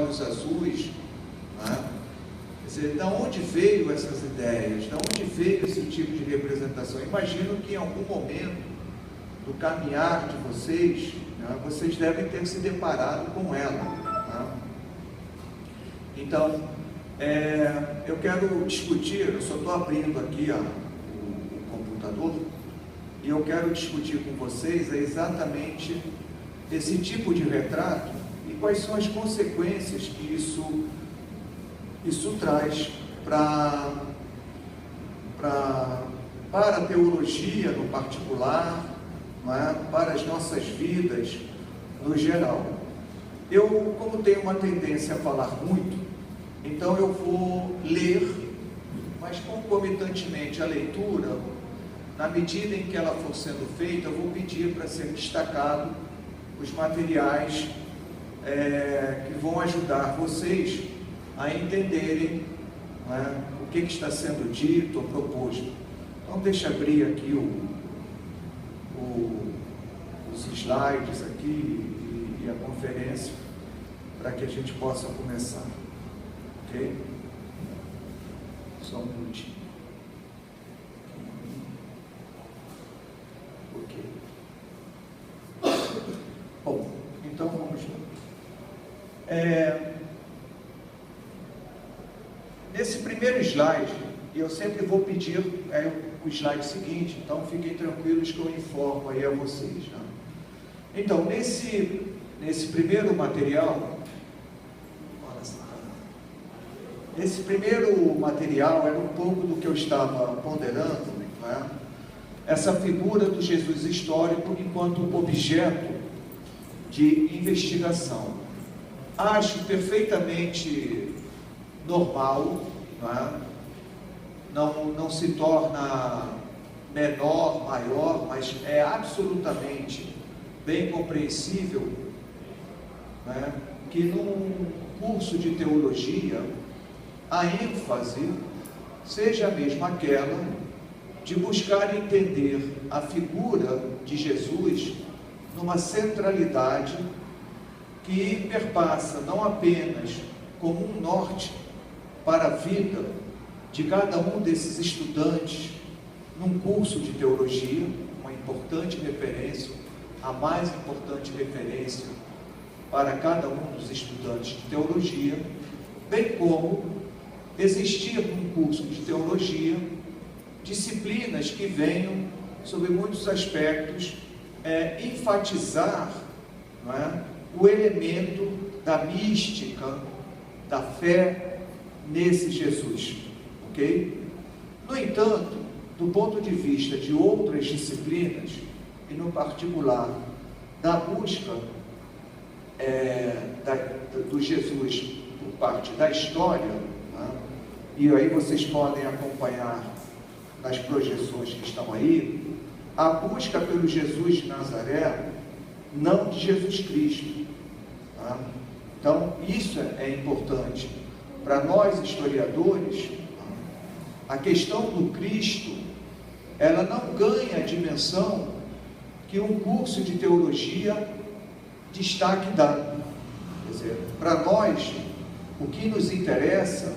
olhos azuis, né? Quer dizer, de onde veio essas ideias? De onde veio esse tipo de representação? Imagino que em algum momento do caminhar de vocês, né, vocês devem ter se deparado com ela, né? Então, eu quero discutir, eu só estou abrindo aqui o computador, e eu quero discutir com vocês exatamente esse tipo de retrato e quais são as consequências que isso traz para a teologia no particular, não é? Para as nossas vidas no geral. Eu, como tenho uma tendência a falar muito, então eu vou ler, mas concomitantemente à leitura, na medida em que ela for sendo feita, eu vou pedir para ser destacado os materiais que vão ajudar vocês a entenderem, né, o que está sendo dito ou proposto. Então deixa eu abrir aqui os slides aqui e a conferência para que a gente possa começar, ok? Só um minutinho. Ok. Bom, então vamos lá. Nesse primeiro slide, eu sempre vou pedir o slide seguinte, então fiquem tranquilos que eu informo aí a vocês, né? Então, nesse primeiro material, esse primeiro material era um pouco do que eu estava ponderando, né? Essa figura do Jesus histórico enquanto objeto de investigação. Acho perfeitamente normal, né? Não se torna menor, maior, mas é absolutamente bem compreensível, né, que num curso de teologia a ênfase seja a mesma aquela de buscar entender a figura de Jesus numa centralidade que perpassa não apenas como um norte para a vida de cada um desses estudantes num curso de teologia, uma importante referência, a mais importante referência para cada um dos estudantes de teologia, bem como existir num curso de teologia disciplinas que venham, sob muitos aspectos, enfatizar, não é, o elemento da mística, da fé nesse Jesus, ok? No entanto, do ponto de vista de outras disciplinas, e no particular da busca do Jesus por parte da história, né? E aí vocês podem acompanhar nas projeções que estão aí, a busca pelo Jesus de Nazaré, não de Jesus Cristo, tá? Então, isso é importante. Para nós, historiadores, a questão do Cristo, ela não ganha a dimensão que um curso de teologia destaque dá. Quer dizer, para nós, o que nos interessa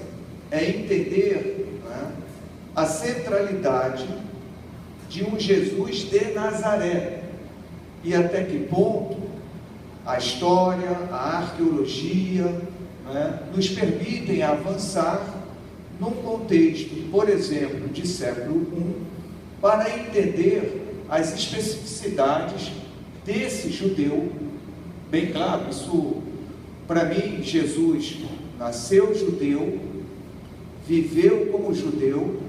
é entender, né, a centralidade de um Jesus de Nazaré e até que ponto a história, a arqueologia, né, nos permitem avançar num contexto, por exemplo, de século I, para entender as especificidades desse judeu. Bem claro, isso, para mim, Jesus nasceu judeu, viveu como judeu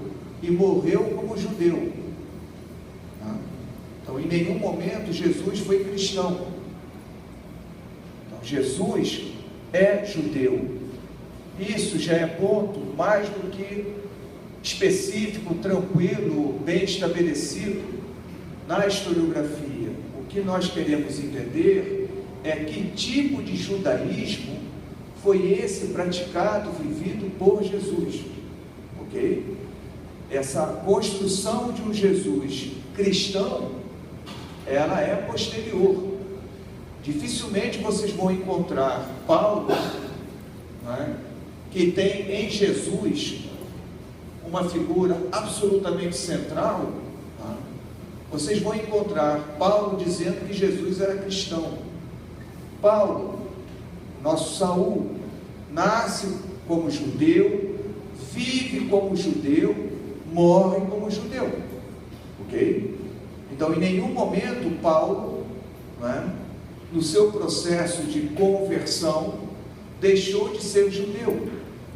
e morreu como judeu. Então, em nenhum momento Jesus foi cristão. Então, Jesus é judeu. Isso já é ponto mais do que específico, tranquilo, bem estabelecido na historiografia. O que nós queremos entender é que tipo de judaísmo foi esse praticado, vivido por Jesus, ok? Essa construção de um Jesus cristão, ela é posterior. Dificilmente vocês vão encontrar Paulo não é, que tem em Jesus uma figura absolutamente central, tá? Vocês vão encontrar Paulo dizendo que Jesus era cristão. Paulo, nosso Saul, nasce como judeu, vive como judeu, morre como judeu, ok? Então, em nenhum momento Paulo, não é, no seu processo de conversão, deixou de ser judeu.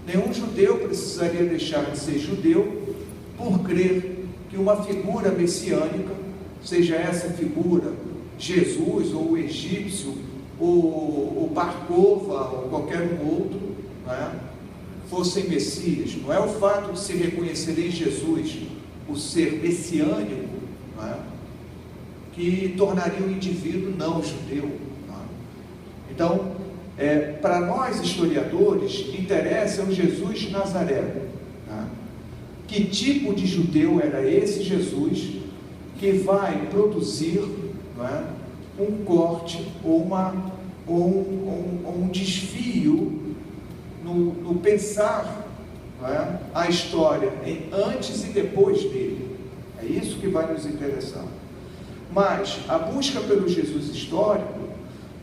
Nenhum judeu precisaria deixar de ser judeu por crer que uma figura messiânica, seja essa figura Jesus, ou o egípcio, ou o Bar-Cova, ou qualquer um outro, não é, fossem Messias. Não é o fato de se reconhecer em Jesus o ser messiânico, não é, que tornaria o indivíduo não judeu. Não é? Então, para nós historiadores, interessa o Jesus de Nazaré. Não é? Que tipo de judeu era esse Jesus que vai produzir, não é, um corte ou um desvio no pensar, não é, a história em antes e depois dele. É isso que vai nos interessar. Mas a busca pelo Jesus histórico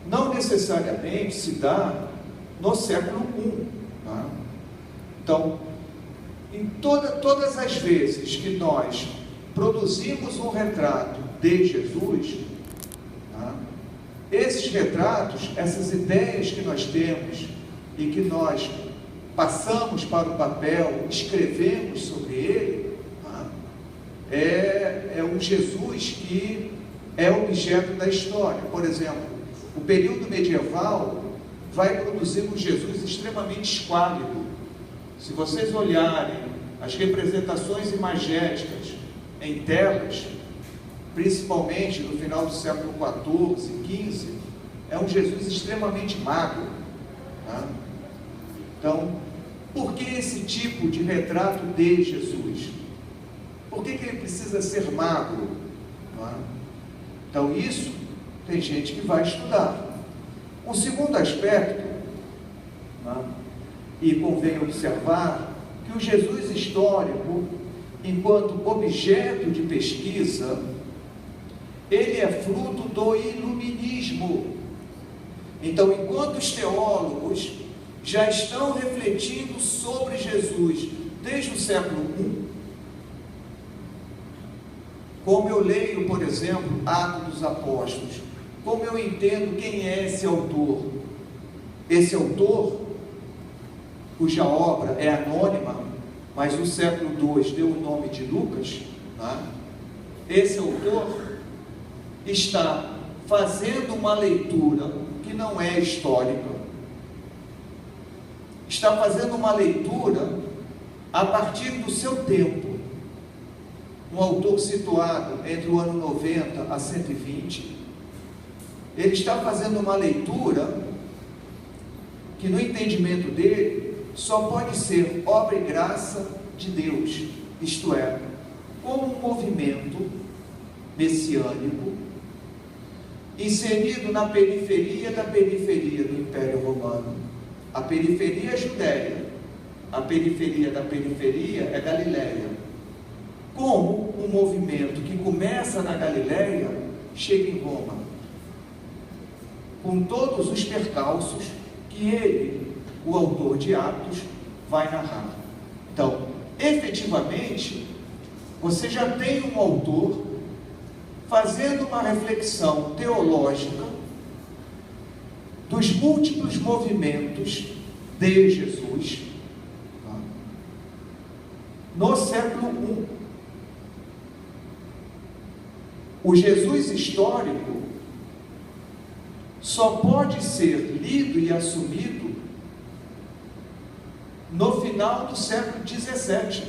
não necessariamente se dá no século I. Não é? Então, em todas as vezes que nós produzimos um retrato de Jesus, tá? Esses retratos, essas ideias que nós temos e que nós passamos para o papel, escrevemos sobre ele, tá? É um Jesus que é objeto da história. Por exemplo, o período medieval vai produzir um Jesus extremamente esquálido. Se vocês olharem as representações imagéticas em telas, principalmente no final do século XIV, XV, é um Jesus extremamente magro. Tá? Então, por que esse tipo de retrato de Jesus? Por que ele precisa ser magro? Tá? Então, isso tem gente que vai estudar. Um segundo aspecto, tá? E convém observar que o Jesus histórico, enquanto objeto de pesquisa, ele é fruto do iluminismo. Então, enquanto os teólogos já estão refletindo sobre Jesus desde o século I, como eu leio, por exemplo, Atos dos Apóstolos, como eu entendo quem é esse autor? Esse autor, cuja obra é anônima, mas no século II deu o nome de Lucas, tá? Esse autor está fazendo uma leitura que não é histórica, está fazendo uma leitura a partir do seu tempo. Um autor situado entre o ano 90 a 120, ele está fazendo uma leitura que, no entendimento dele, só pode ser obra e graça de Deus, isto é, como um movimento messiânico inserido na periferia da periferia do Império Romano. A periferia é Judéia, a periferia da periferia é Galiléia. Como um movimento que começa na Galiléia chega em Roma, com todos os percalços que ele, o autor de Atos, vai narrar. Então, efetivamente, você já tem um autor fazendo uma reflexão teológica dos múltiplos movimentos de Jesus, tá? No século I. O Jesus histórico só pode ser lido e assumido no final do século XVII.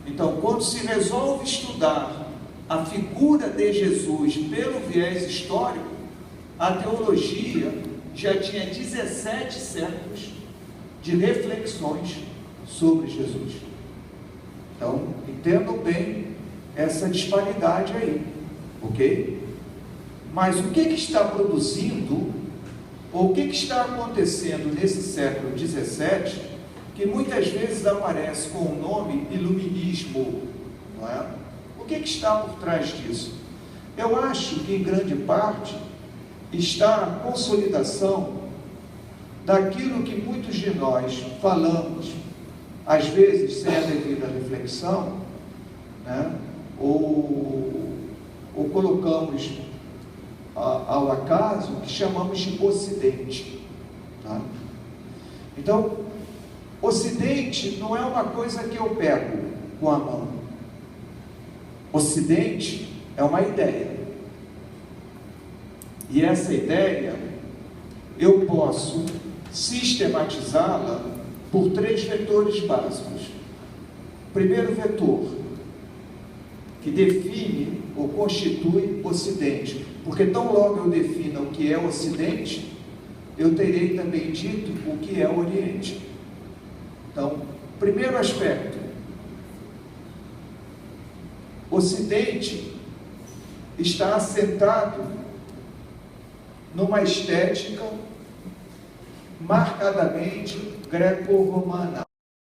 Então, quando se resolve estudar a figura de Jesus pelo viés histórico, a teologia já tinha 17 séculos de reflexões sobre Jesus. Então, entendam bem essa disparidade aí, ok? Mas o que está produzindo Ou o que está acontecendo nesse século XVII, que muitas vezes aparece com o nome iluminismo, não é? O que está por trás disso? Eu acho que, em grande parte, está a consolidação daquilo que muitos de nós falamos, às vezes sem a devida reflexão, né? ou colocamos ao acaso, que chamamos de Ocidente. Tá? Então, Ocidente não é uma coisa que eu pego com a mão. Ocidente é uma ideia. E essa ideia, eu posso sistematizá-la por 3 vetores básicos. Primeiro vetor, que define ou constitui Ocidente, porque tão logo eu defina o que é Ocidente, eu terei também dito o que é o Oriente. Então, primeiro aspecto, Ocidente está assentado numa estética marcadamente greco-romana.